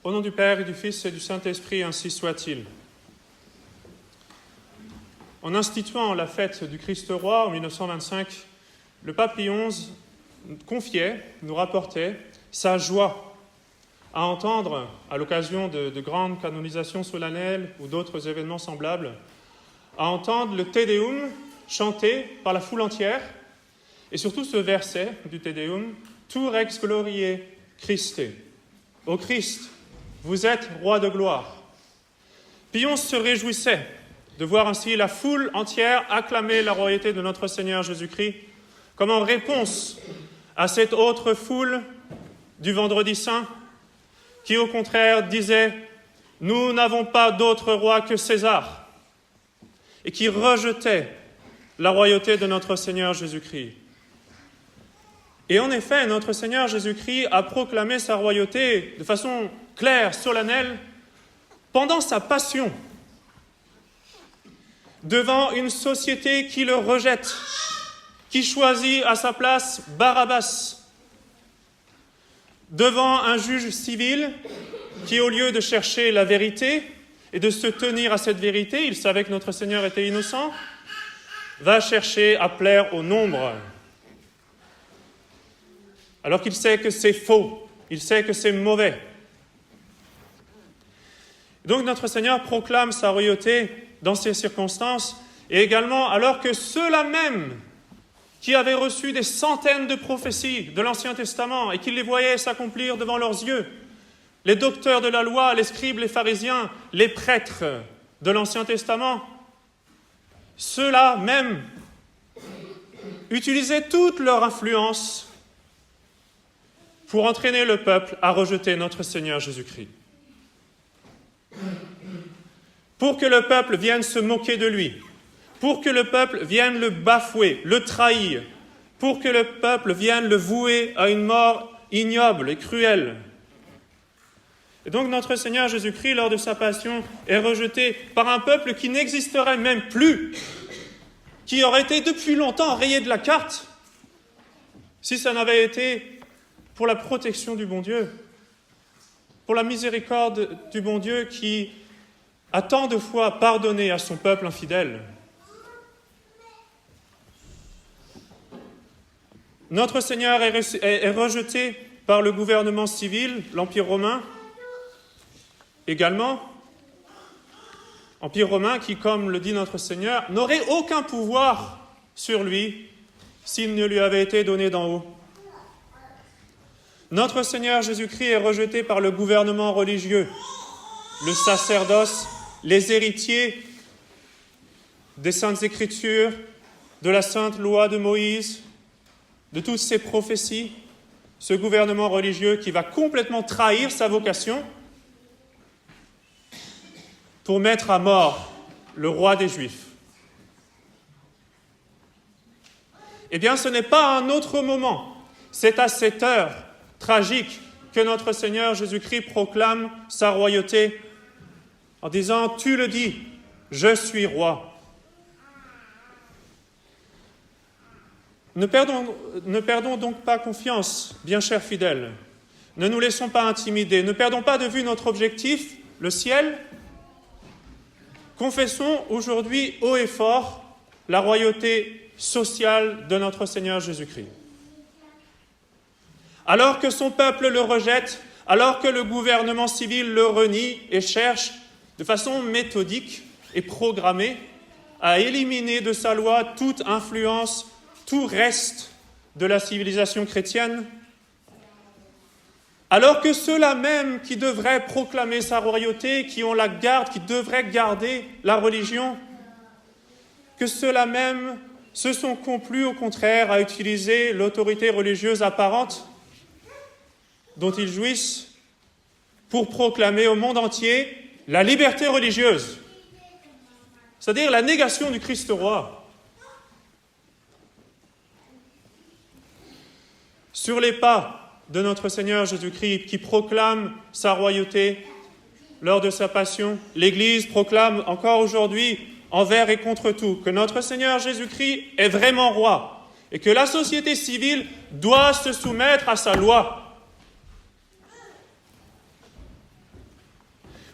Au nom du Père et du Fils et du Saint-Esprit, ainsi soit-il. En instituant la fête du Christ-Roi en 1925, le pape Pie XI nous rapportait sa joie à entendre, à l'occasion de grandes canonisations solennelles ou d'autres événements semblables, à entendre le Te Deum chanté par la foule entière, et surtout ce verset du Te Deum, « Tu rex gloriae Christe » Ô Christ, vous êtes roi de gloire. Pie XI se réjouissait de voir ainsi la foule entière acclamer la royauté de notre Seigneur Jésus-Christ comme en réponse à cette autre foule du Vendredi Saint qui, au contraire, disait « Nous n'avons pas d'autre roi que César » et qui rejetait la royauté de notre Seigneur Jésus-Christ. Et en effet, notre Seigneur Jésus-Christ a proclamé sa royauté de façon claire, solennelle, pendant sa passion, devant une société qui le rejette, qui choisit à sa place Barabbas, devant un juge civil qui, au lieu de chercher la vérité et de se tenir à cette vérité, il savait que notre Seigneur était innocent, va chercher à plaire au nombre, alors qu'il sait que c'est faux, il sait que c'est mauvais. Donc notre Seigneur proclame sa royauté dans ces circonstances, et également alors que ceux-là même qui avaient reçu des centaines de prophéties de l'Ancien Testament et qui les voyaient s'accomplir devant leurs yeux, les docteurs de la loi, les scribes, les pharisiens, les prêtres de l'Ancien Testament, ceux-là même utilisaient toute leur influence pour entraîner le peuple à rejeter notre Seigneur Jésus-Christ. Pour que le peuple vienne se moquer de lui, pour que le peuple vienne le bafouer, le trahir, pour que le peuple vienne le vouer à une mort ignoble et cruelle. Et donc notre Seigneur Jésus-Christ, lors de sa passion, est rejeté par un peuple qui n'existerait même plus, qui aurait été depuis longtemps rayé de la carte, si ça n'avait été pour la protection du bon Dieu, pour la miséricorde du bon Dieu qui a tant de fois pardonné à son peuple infidèle. Notre Seigneur est rejeté par le gouvernement civil, l'Empire romain, également. Empire romain qui, comme le dit notre Seigneur, n'aurait aucun pouvoir sur lui s'il ne lui avait été donné d'en haut. Notre Seigneur Jésus-Christ est rejeté par le gouvernement religieux, le sacerdoce, les héritiers des Saintes Écritures, de la Sainte Loi de Moïse, de toutes ces prophéties, ce gouvernement religieux qui va complètement trahir sa vocation pour mettre à mort le roi des Juifs. Eh bien, ce n'est pas à un autre moment, c'est à cette heure tragique que notre Seigneur Jésus-Christ proclame sa royauté en disant « Tu le dis, je suis roi ». Ne perdons donc pas confiance, bien chers fidèles. Ne nous laissons pas intimider. Ne perdons pas de vue notre objectif, le ciel. Confessons aujourd'hui haut et fort la royauté sociale de notre Seigneur Jésus-Christ. Alors que son peuple le rejette, alors que le gouvernement civil le renie et cherche de façon méthodique et programmée à éliminer de sa loi toute influence, tout reste de la civilisation chrétienne, alors que ceux-là même qui devraient proclamer sa royauté, qui ont la garde, qui devraient garder la religion, que ceux-là même se sont complus au contraire à utiliser l'autorité religieuse apparente dont ils jouissent pour proclamer au monde entier la liberté religieuse, c'est-à-dire la négation du Christ-Roi. Sur les pas de notre Seigneur Jésus-Christ qui proclame sa royauté lors de sa passion, l'Église proclame encore aujourd'hui envers et contre tout que notre Seigneur Jésus-Christ est vraiment roi et que la société civile doit se soumettre à sa loi.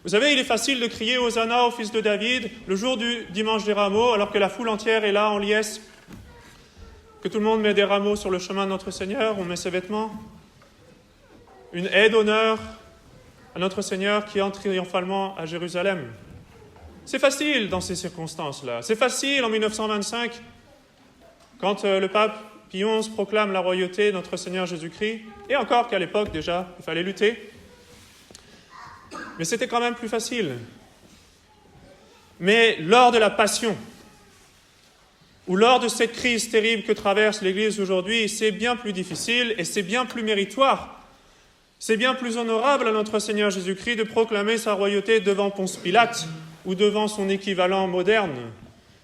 Vous savez, il est facile de crier Hosanna au fils de David le jour du dimanche des rameaux, alors que la foule entière est là en liesse, que tout le monde met des rameaux sur le chemin de notre Seigneur, on met ses vêtements. Une haie d'honneur à notre Seigneur qui entre triomphalement à Jérusalem. C'est facile dans ces circonstances-là. C'est facile en 1925, quand le pape Pie XI proclame la royauté de notre Seigneur Jésus-Christ, et encore qu'à l'époque déjà, il fallait lutter. Mais c'était quand même plus facile. Mais lors de la Passion, ou lors de cette crise terrible que traverse l'Église aujourd'hui, c'est bien plus difficile et c'est bien plus méritoire. C'est bien plus honorable à notre Seigneur Jésus-Christ de proclamer sa royauté devant Ponce Pilate ou devant son équivalent moderne.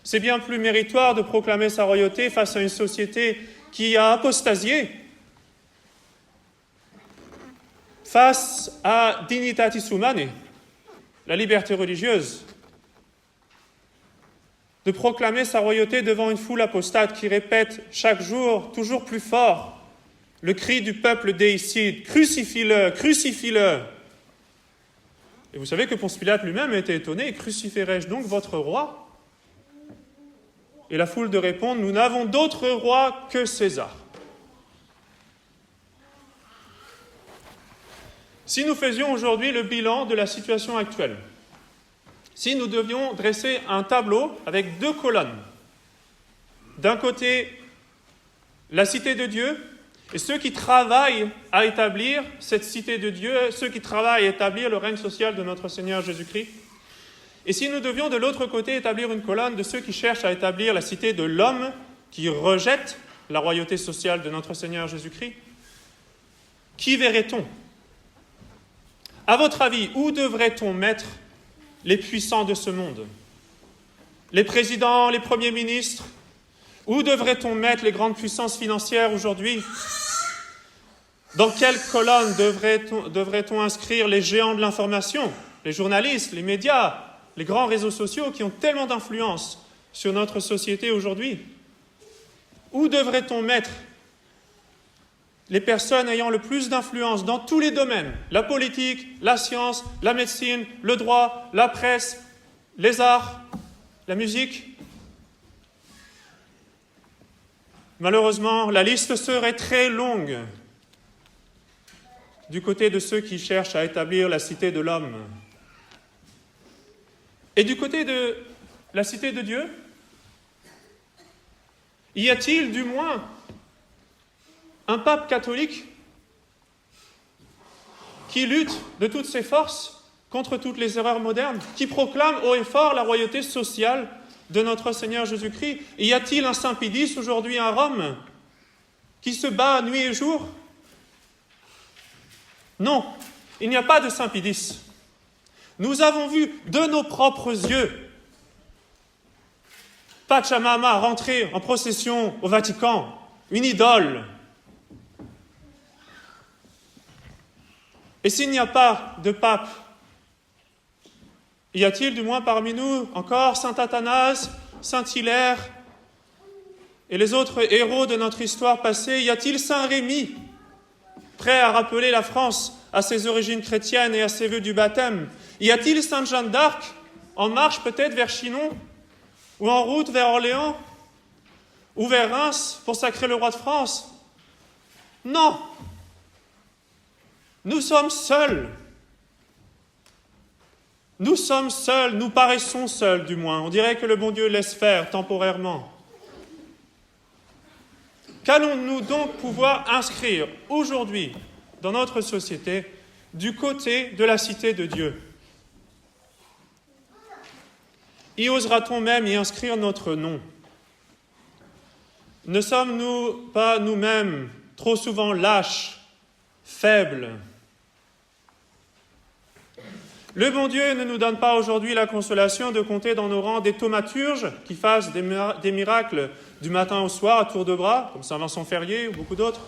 C'est bien plus méritoire de proclamer sa royauté face à une société qui a apostasié, face à Dignitatis Humanae, la liberté religieuse, de proclamer sa royauté devant une foule apostate qui répète chaque jour, toujours plus fort, le cri du peuple déicide, « Crucifie-le, crucifie-le » Et vous savez que Ponce Pilate lui-même était étonné, « Crucifierai-je donc votre roi ?» Et la foule de répondre, « Nous n'avons d'autre roi que César. » Si nous faisions aujourd'hui le bilan de la situation actuelle, si nous devions dresser un tableau avec deux colonnes, d'un côté la cité de Dieu et ceux qui travaillent à établir cette cité de Dieu, ceux qui travaillent à établir le règne social de notre Seigneur Jésus-Christ, et si nous devions de l'autre côté établir une colonne de ceux qui cherchent à établir la cité de l'homme qui rejette la royauté sociale de notre Seigneur Jésus-Christ, qui verrait-on ? À votre avis, où devrait-on mettre les puissants de ce monde? Les présidents, les premiers ministres? Où devrait-on mettre les grandes puissances financières aujourd'hui? Dans quelle colonne devrait-on inscrire les géants de l'information, les journalistes, les médias, les grands réseaux sociaux qui ont tellement d'influence sur notre société aujourd'hui? Où devrait-on mettre les personnes ayant le plus d'influence dans tous les domaines, la politique, la science, la médecine, le droit, la presse, les arts, la musique? Malheureusement, la liste serait très longue du côté de ceux qui cherchent à établir la cité de l'homme. Et du côté de la cité de Dieu, y a-t-il du moins un pape catholique qui lutte de toutes ses forces contre toutes les erreurs modernes, qui proclame haut et fort la royauté sociale de notre Seigneur Jésus-Christ? Et y a-t-il un Saint Pie X aujourd'hui à Rome qui se bat nuit et jour? Non, il n'y a pas de Saint Pie X. Nous avons vu de nos propres yeux Pachamama rentrer en procession au Vatican, une idole. Et s'il n'y a pas de pape, y a-t-il du moins parmi nous encore Saint Athanase, Saint Hilaire et les autres héros de notre histoire passée? Y a-t-il Saint Rémy, prêt à rappeler la France à ses origines chrétiennes et à ses vœux du baptême? Y a-t-il Sainte Jeanne d'Arc, en marche peut-être vers Chinon, ou en route vers Orléans, ou vers Reims pour sacrer le roi de France? Non! Nous sommes seuls. Nous sommes seuls, nous paraissons seuls du moins. On dirait que le bon Dieu laisse faire temporairement. Qu'allons-nous donc pouvoir inscrire aujourd'hui dans notre société du côté de la cité de Dieu? Y osera-t-on même y inscrire notre nom? Ne sommes-nous pas nous-mêmes trop souvent lâches, faibles? Le bon Dieu ne nous donne pas aujourd'hui la consolation de compter dans nos rangs des thaumaturges qui fassent des miracles du matin au soir à tour de bras, comme Saint Vincent Ferrier ou beaucoup d'autres,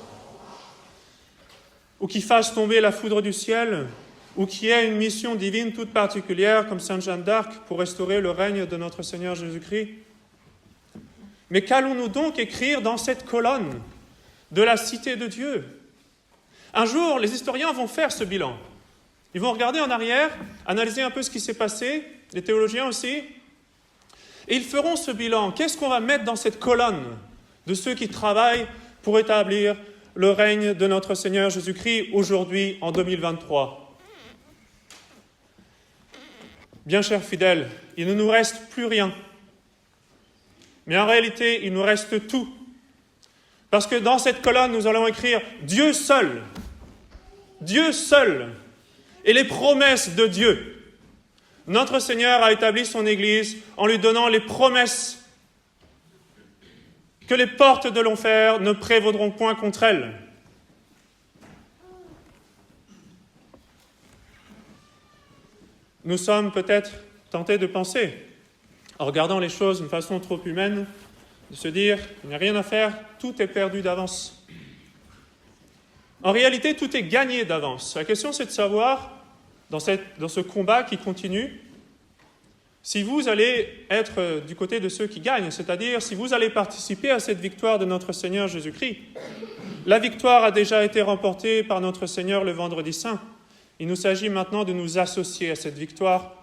ou qui fassent tomber la foudre du ciel, ou qui aient une mission divine toute particulière, comme Sainte Jeanne d'Arc, pour restaurer le règne de notre Seigneur Jésus-Christ. Mais qu'allons-nous donc écrire dans cette colonne de la cité de Dieu? Un jour, les historiens vont faire ce bilan. Ils vont regarder en arrière, analyser un peu ce qui s'est passé, les théologiens aussi, et ils feront ce bilan. Qu'est-ce qu'on va mettre dans cette colonne de ceux qui travaillent pour établir le règne de notre Seigneur Jésus-Christ aujourd'hui, en 2023 ? Bien chers fidèles, il ne nous reste plus rien. Mais en réalité, il nous reste tout. Parce que dans cette colonne, nous allons écrire Dieu seul, et les promesses de Dieu. Notre Seigneur a établi son Église en lui donnant les promesses que les portes de l'enfer ne prévaudront point contre elle. Nous sommes peut-être tentés de penser, en regardant les choses d'une façon trop humaine, de se dire « il n'y a rien à faire, tout est perdu d'avance ». En réalité, tout est gagné d'avance. La question, c'est de savoir, dans ce combat qui continue, si vous allez être du côté de ceux qui gagnent, c'est-à-dire si vous allez participer à cette victoire de notre Seigneur Jésus-Christ. La victoire a déjà été remportée par notre Seigneur le vendredi saint. Il nous s'agit maintenant de nous associer à cette victoire.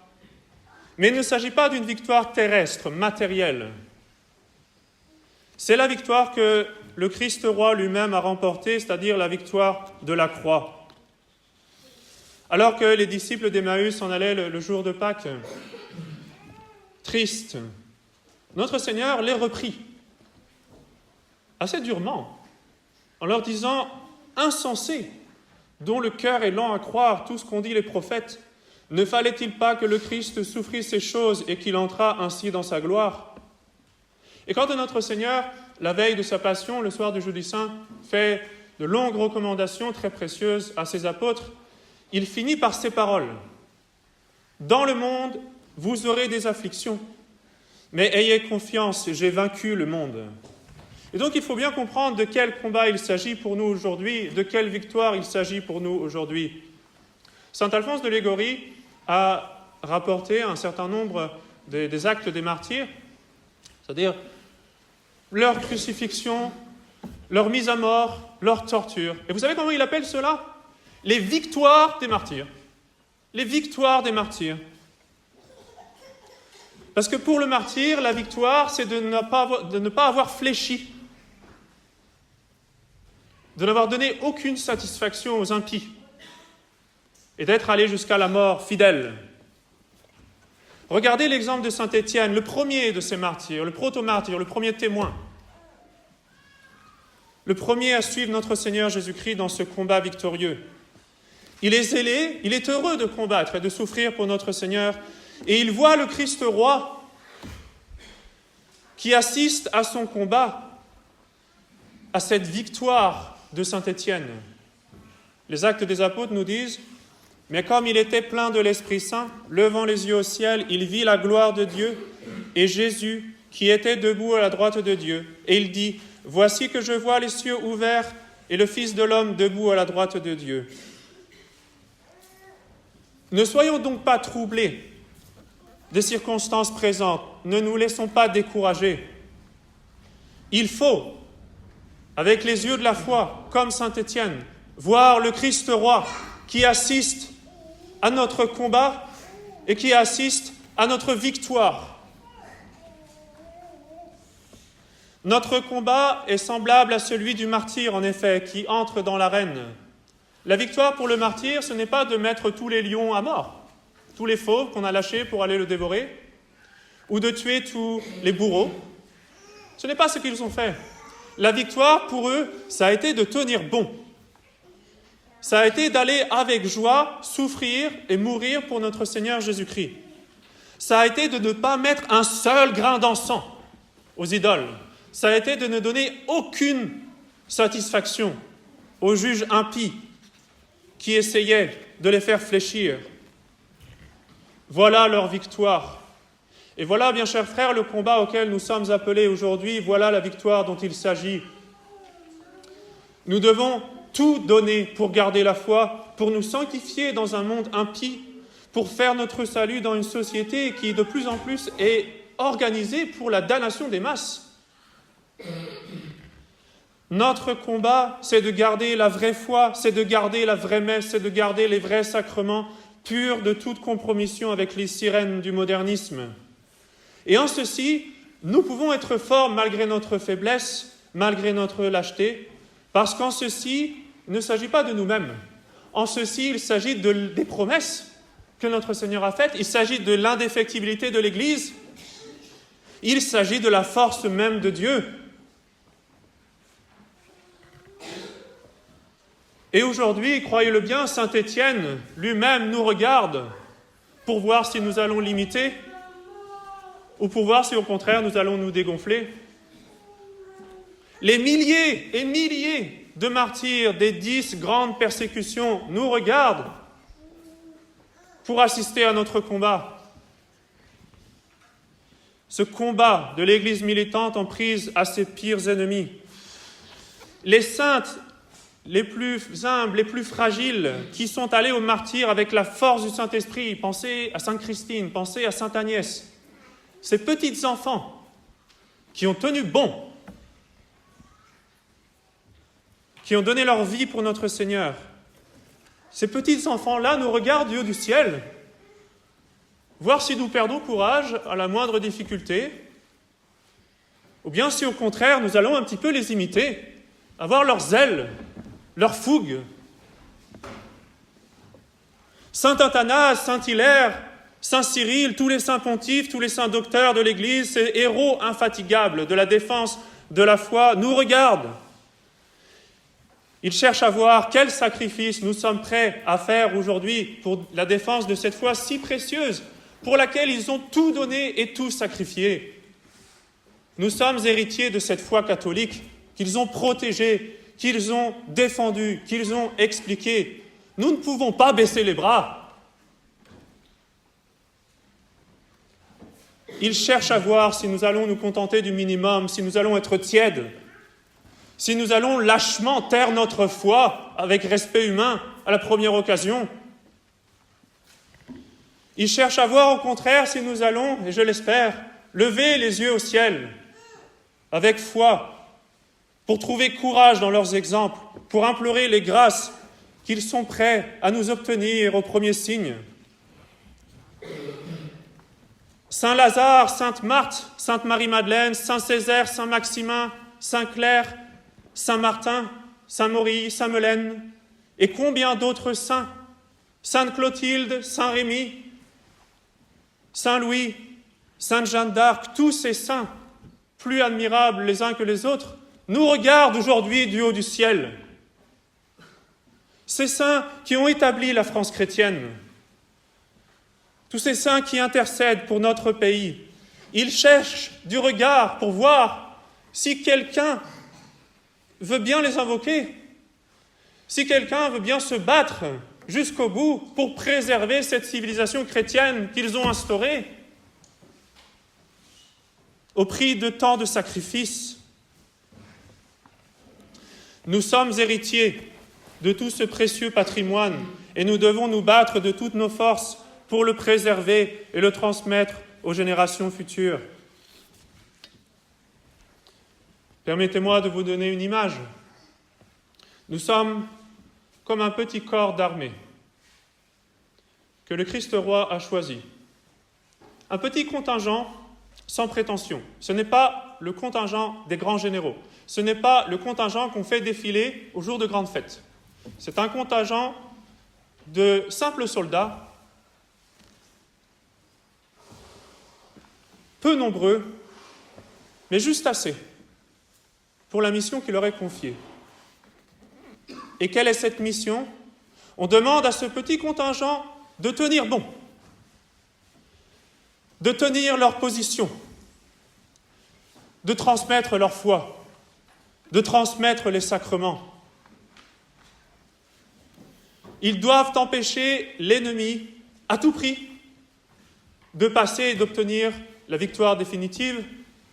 Mais il ne s'agit pas d'une victoire terrestre, matérielle. C'est la victoire que le Christ roi lui-même a remportée, c'est-à-dire la victoire de la croix. Alors que les disciples d'Emmaüs s'en allaient le jour de Pâques, tristes, notre Seigneur les reprit, assez durement, en leur disant « Insensés, dont le cœur est lent à croire tout ce qu'ont dit les prophètes, ne fallait-il pas que le Christ souffrît ces choses et qu'il entrât ainsi dans sa gloire ?» Et quant à notre Seigneur, la veille de sa passion, le soir du jeudi saint, fait de longues recommandations très précieuses à ses apôtres. Il finit par ces paroles. « Dans le monde, vous aurez des afflictions, mais ayez confiance, j'ai vaincu le monde. » Et donc il faut bien comprendre de quel combat il s'agit pour nous aujourd'hui, de quelle victoire il s'agit pour nous aujourd'hui. Saint Alphonse de Liguori a rapporté un certain nombre des actes des martyrs, c'est-à-dire leur crucifixion, leur mise à mort, leur torture. Et vous savez comment il appelle cela ? Les victoires des martyrs. Les victoires des martyrs. Parce que pour le martyr, la victoire, c'est de ne pas avoir fléchi, de n'avoir donné aucune satisfaction aux impies, et d'être allé jusqu'à la mort fidèle. Regardez l'exemple de saint Étienne, le premier de ces martyrs, le proto-martyr, le premier témoin. Le premier à suivre notre Seigneur Jésus-Christ dans ce combat victorieux. Il est zélé, il est heureux de combattre et de souffrir pour notre Seigneur, et il voit le Christ roi qui assiste à son combat, à cette victoire de saint Étienne. Les Actes des Apôtres nous disent « Mais comme il était plein de l'Esprit Saint, levant les yeux au ciel, il vit la gloire de Dieu et Jésus qui était debout à la droite de Dieu. Et il dit « Voici que je vois les cieux ouverts et le Fils de l'homme debout à la droite de Dieu. » Ne soyons donc pas troublés des circonstances présentes. Ne nous laissons pas décourager. Il faut, avec les yeux de la foi, comme saint Étienne, voir le Christ roi qui assiste à notre combat et qui assiste à notre victoire. Notre combat est semblable à celui du martyr, en effet, qui entre dans l'arène. La victoire pour le martyr, ce n'est pas de mettre tous les lions à mort, tous les fauves qu'on a lâchés pour aller le dévorer, ou de tuer tous les bourreaux. Ce n'est pas ce qu'ils ont fait. La victoire, pour eux, ça a été de tenir bon. Ça a été d'aller avec joie souffrir et mourir pour notre Seigneur Jésus-Christ. Ça a été de ne pas mettre un seul grain d'encens aux idoles. Ça a été de ne donner aucune satisfaction aux juges impies qui essayaient de les faire fléchir. Voilà leur victoire. Et voilà, bien chers frères, le combat auquel nous sommes appelés aujourd'hui. Voilà la victoire dont il s'agit. Nous devons tout donner pour garder la foi, pour nous sanctifier dans un monde impie, pour faire notre salut dans une société qui de plus en plus est organisée pour la damnation des masses. Notre combat, c'est de garder la vraie foi, c'est de garder la vraie messe, c'est de garder les vrais sacrements, purs de toute compromission avec les sirènes du modernisme. Et en ceci, nous pouvons être forts malgré notre faiblesse, malgré notre lâcheté, parce qu'en ceci, il ne s'agit pas de nous-mêmes. En ceci, il s'agit des promesses que notre Seigneur a faites, il s'agit de l'indéfectibilité de l'Église, il s'agit de la force même de Dieu. Et aujourd'hui, croyez-le bien, saint Étienne lui-même nous regarde pour voir si nous allons l'imiter ou pour voir si au contraire nous allons nous dégonfler. Les milliers et milliers de martyrs des 10 grandes persécutions nous regardent pour assister à notre combat. Ce combat de l'Église militante en prise à ses pires ennemis. Les saintes les plus humbles, les plus fragiles, qui sont allés au martyre avec la force du Saint-Esprit. Pensez à Sainte Christine, pensez à Sainte Agnès. Ces petits enfants qui ont tenu bon, qui ont donné leur vie pour notre Seigneur. Ces petits enfants-là nous regardent du haut du ciel, voir si nous perdons courage à la moindre difficulté, ou bien si au contraire nous allons un petit peu les imiter, avoir leur zèle, leur fougue. Saint Athanase, Saint Hilaire, Saint Cyril, tous les saints pontifes, tous les saints docteurs de l'Église, ces héros infatigables de la défense de la foi, nous regardent. Ils cherchent à voir quel sacrifice nous sommes prêts à faire aujourd'hui pour la défense de cette foi si précieuse, pour laquelle ils ont tout donné et tout sacrifié. Nous sommes héritiers de cette foi catholique qu'ils ont protégée, qu'ils ont défendue, qu'ils ont expliquée. Nous ne pouvons pas baisser les bras. Ils cherchent à voir si nous allons nous contenter du minimum, si nous allons être tièdes, si nous allons lâchement taire notre foi avec respect humain à la première occasion. Ils cherchent à voir au contraire si nous allons, et je l'espère, lever les yeux au ciel avec foi, pour trouver courage dans leurs exemples, pour implorer les grâces qu'ils sont prêts à nous obtenir au premier signe. Saint Lazare, Sainte Marthe, Sainte Marie-Madeleine, Saint Césaire, Saint Maximin, Saint Claire, Saint Martin, Saint Maurice, Saint Melaine, et combien d'autres saints, Sainte Clotilde, Saint Rémy, Saint Louis, Sainte Jeanne d'Arc, tous ces saints, plus admirables les uns que les autres, nous regardent aujourd'hui du haut du ciel. Ces saints qui ont établi la France chrétienne, tous ces saints qui intercèdent pour notre pays, ils cherchent du regard pour voir si quelqu'un veut bien les invoquer, si quelqu'un veut bien se battre jusqu'au bout pour préserver cette civilisation chrétienne qu'ils ont instaurée au prix de tant de sacrifices. Nous sommes héritiers de tout ce précieux patrimoine et nous devons nous battre de toutes nos forces pour le préserver et le transmettre aux générations futures. Permettez-moi de vous donner une image. Nous sommes comme un petit corps d'armée que le Christ roi a choisi. Un petit contingent sans prétention. Ce n'est pas le contingent des grands généraux. Ce n'est pas le contingent qu'on fait défiler au jour de grandes fêtes. C'est un contingent de simples soldats, peu nombreux, mais juste assez pour la mission qu'il leur est confiée. Et quelle est cette mission ? On demande à ce petit contingent de tenir bon, de tenir leur position, de transmettre leur foi, de transmettre les sacrements. Ils doivent empêcher l'ennemi, à tout prix, de passer et d'obtenir la victoire définitive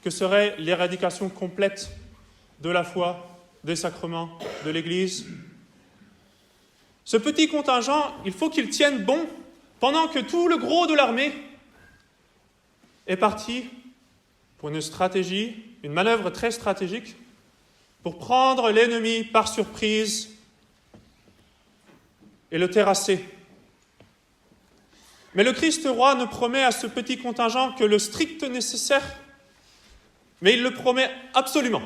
que serait l'éradication complète de la foi, des sacrements, de l'Église. Ce petit contingent, il faut qu'il tienne bon pendant que tout le gros de l'armée est parti pour une stratégie, une manœuvre très stratégique pour prendre l'ennemi par surprise et le terrasser. Mais le Christ roi ne promet à ce petit contingent que le strict nécessaire, mais il le promet absolument.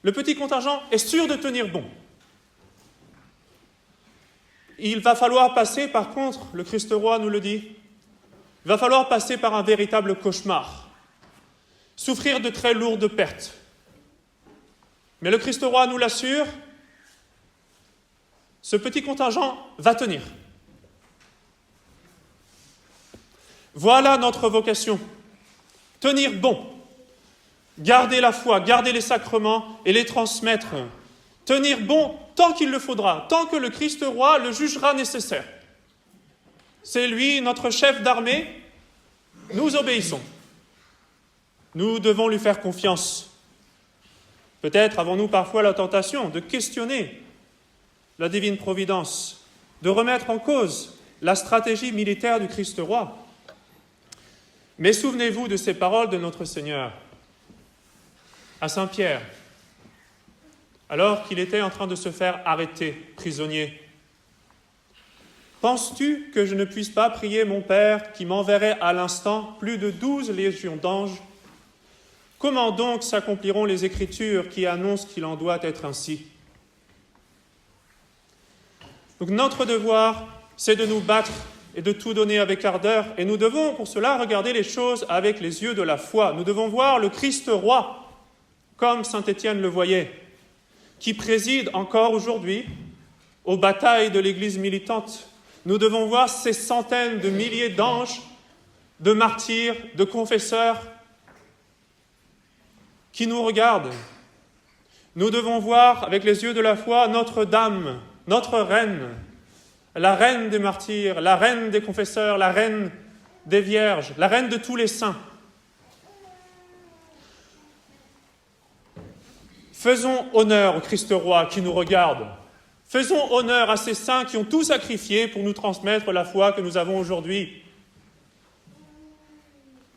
Le petit contingent est sûr de tenir bon. Il va falloir passer, par contre, le Christ roi nous le dit, il va falloir passer par un véritable cauchemar, souffrir de très lourdes pertes. Mais le Christ roi nous l'assure, ce petit contingent va tenir. Voilà notre vocation, tenir bon, garder la foi, garder les sacrements et les transmettre, tenir bon tant qu'il le faudra, tant que le Christ roi le jugera nécessaire. C'est lui, notre chef d'armée, nous obéissons. Nous devons lui faire confiance. Peut-être avons-nous parfois la tentation de questionner la divine providence, de remettre en cause la stratégie militaire du Christ roi. Mais souvenez-vous de ces paroles de notre Seigneur à Saint Pierre, alors qu'il était en train de se faire arrêter, prisonnier. « Penses-tu que je ne puisse pas prier mon Père qui m'enverrait à l'instant plus de 12 légions d'anges ? Comment donc s'accompliront les Écritures qui annoncent qu'il en doit être ainsi ?» Donc notre devoir, c'est de nous battre et de tout donner avec ardeur, et nous devons pour cela regarder les choses avec les yeux de la foi. Nous devons voir le Christ roi, comme saint Étienne le voyait, qui préside encore aujourd'hui aux batailles de l'Église militante. Nous devons voir ces centaines de milliers d'anges, de martyrs, de confesseurs qui nous regardent. Nous devons voir avec les yeux de la foi Notre-Dame, notre reine, la reine des martyrs, la reine des confesseurs, la reine des vierges, la reine de tous les saints. Faisons honneur au Christ roi qui nous regarde. Faisons honneur à ces saints qui ont tout sacrifié pour nous transmettre la foi que nous avons aujourd'hui.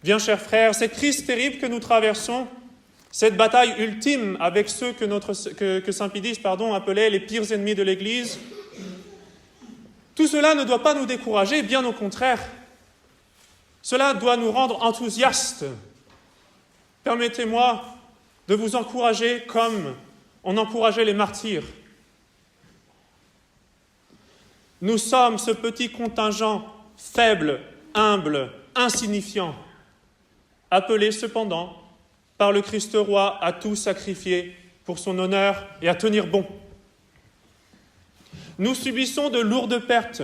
Bien, chers frères, cette crise terrible que nous traversons, cette bataille ultime avec ceux que saint Pidis appelait les pires ennemis de l'Église, tout cela ne doit pas nous décourager, bien au contraire. Cela doit nous rendre enthousiastes. Permettez-moi de vous encourager comme on encourageait les martyrs. Nous sommes ce petit contingent faible, humble, insignifiant, appelé cependant par le Christ roi à tout sacrifier pour son honneur et à tenir bon. Nous subissons de lourdes pertes.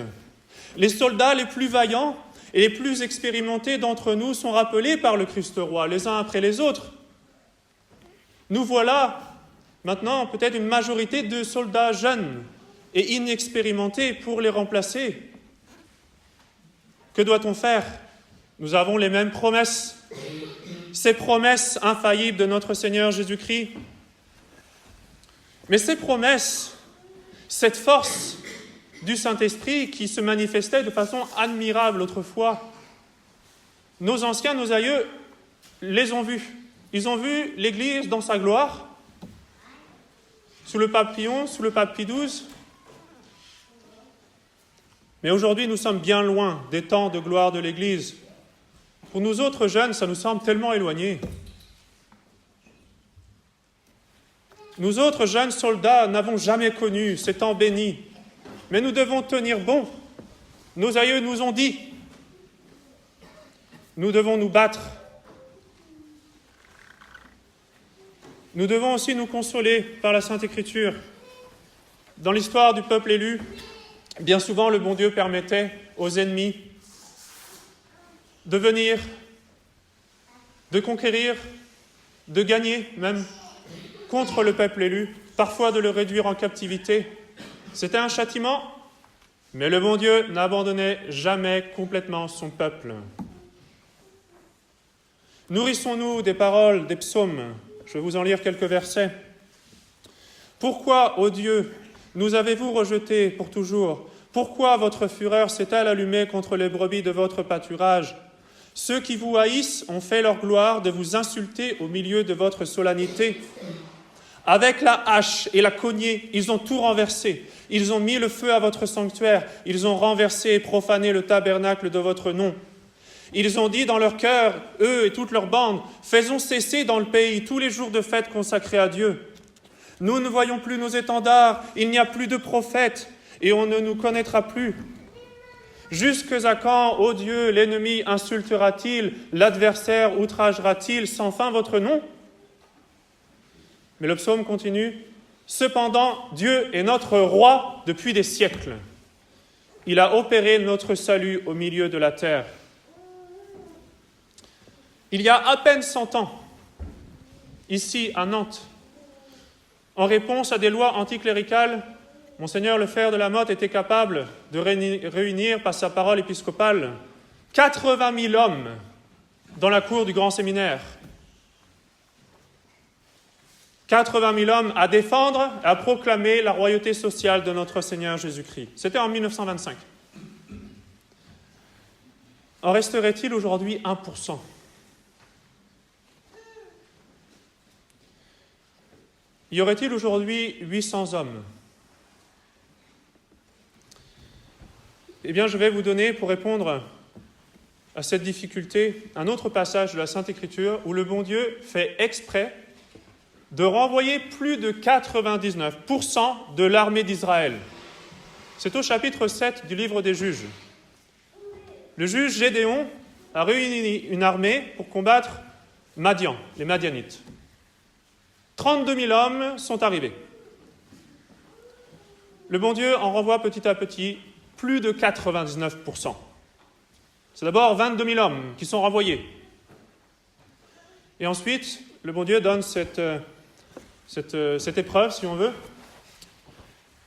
Les soldats les plus vaillants et les plus expérimentés d'entre nous sont rappelés par le Christ roi, les uns après les autres. Nous voilà maintenant peut-être une majorité de soldats jeunes et inexpérimentés pour les remplacer. Que doit-on faire ? Nous avons les mêmes promesses, ces promesses infaillibles de notre Seigneur Jésus-Christ. Mais ces promesses, cette force du Saint-Esprit qui se manifestait de façon admirable autrefois, nos anciens, nos aïeux, les ont vus. Ils ont vu l'Église dans sa gloire, sous le pape Pie, sous le pape Pie XII. Mais aujourd'hui, nous sommes bien loin des temps de gloire de l'Église. Pour nous autres jeunes, ça nous semble tellement éloigné. Nous autres jeunes soldats n'avons jamais connu ces temps bénis. Mais nous devons tenir bon. Nos aïeux nous ont dit. Nous devons nous battre. Nous devons aussi nous consoler par la Sainte Écriture. Dans l'histoire du peuple élu, bien souvent le bon Dieu permettait aux ennemis de venir, de conquérir, de gagner même contre le peuple élu, parfois de le réduire en captivité. C'était un châtiment, mais le bon Dieu n'abandonnait jamais complètement son peuple. Nourrissons-nous des paroles des psaumes. Je vais vous en lire quelques versets. « Pourquoi, ô Dieu, nous avez-vous rejetés pour toujours ? Pourquoi votre fureur s'est-elle allumée contre les brebis de votre pâturage ? Ceux qui vous haïssent ont fait leur gloire de vous insulter au milieu de votre solennité. Avec la hache et la cognée, ils ont tout renversé. Ils ont mis le feu à votre sanctuaire. Ils ont renversé et profané le tabernacle de votre nom. Ils ont dit dans leur cœur, eux et toute leur bande, « Faisons cesser dans le pays tous les jours de fête consacrés à Dieu. Nous ne voyons plus nos étendards, il n'y a plus de prophètes, et on ne nous connaîtra plus. Jusque à quand, ô Dieu, l'ennemi insultera-t-il, l'adversaire outragera-t-il sans fin votre nom ?» Mais le psaume continue, « Cependant, Dieu est notre roi depuis des siècles. Il a opéré notre salut au milieu de la terre. » Il y a à peine 100 ans, ici à Nantes, en réponse à des lois anticléricales, Monseigneur Lefebvre de la Motte était capable de réunir par sa parole épiscopale 80 000 hommes dans la cour du grand séminaire. 80 000 hommes à défendre et à proclamer la royauté sociale de notre Seigneur Jésus-Christ. C'était en 1925. En resterait-il aujourd'hui 1%? Y aurait-il aujourd'hui 800 hommes? Eh bien, je vais vous donner, pour répondre à cette difficulté, un autre passage de la Sainte Écriture où le bon Dieu fait exprès de renvoyer plus de 99% de l'armée d'Israël. C'est au chapitre 7 du livre des Juges. Le juge Gédéon a réuni une armée pour combattre Madian, les Madianites. 32 000 hommes sont arrivés. Le bon Dieu en renvoie petit à petit plus de 99%. C'est d'abord 22 000 hommes qui sont renvoyés. Et ensuite, le bon Dieu donne cette épreuve, si on veut.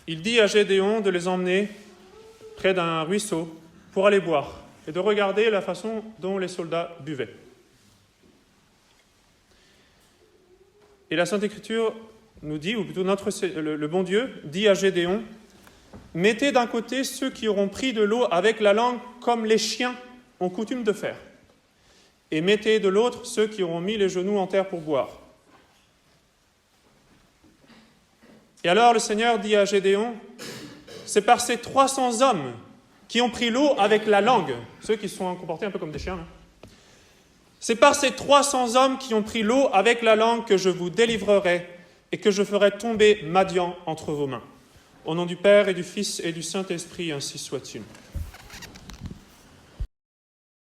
Il dit à Gédéon de les emmener près d'un ruisseau pour aller boire et de regarder la façon dont les soldats buvaient. Et la Sainte Écriture nous dit, ou plutôt le bon Dieu dit à Gédéon, « Mettez d'un côté ceux qui auront pris de l'eau avec la langue comme les chiens ont coutume de faire, et mettez de l'autre ceux qui auront mis les genoux en terre pour boire. » Et alors le Seigneur dit à Gédéon, « C'est par ces 300 hommes qui ont pris l'eau avec la langue, ceux qui se sont comportés un peu comme des chiens, là, c'est par ces 300 hommes qui ont pris l'eau avec la langue que je vous délivrerai et que je ferai tomber Madian entre vos mains. Au nom du Père et du Fils et du Saint-Esprit, ainsi soit-il. »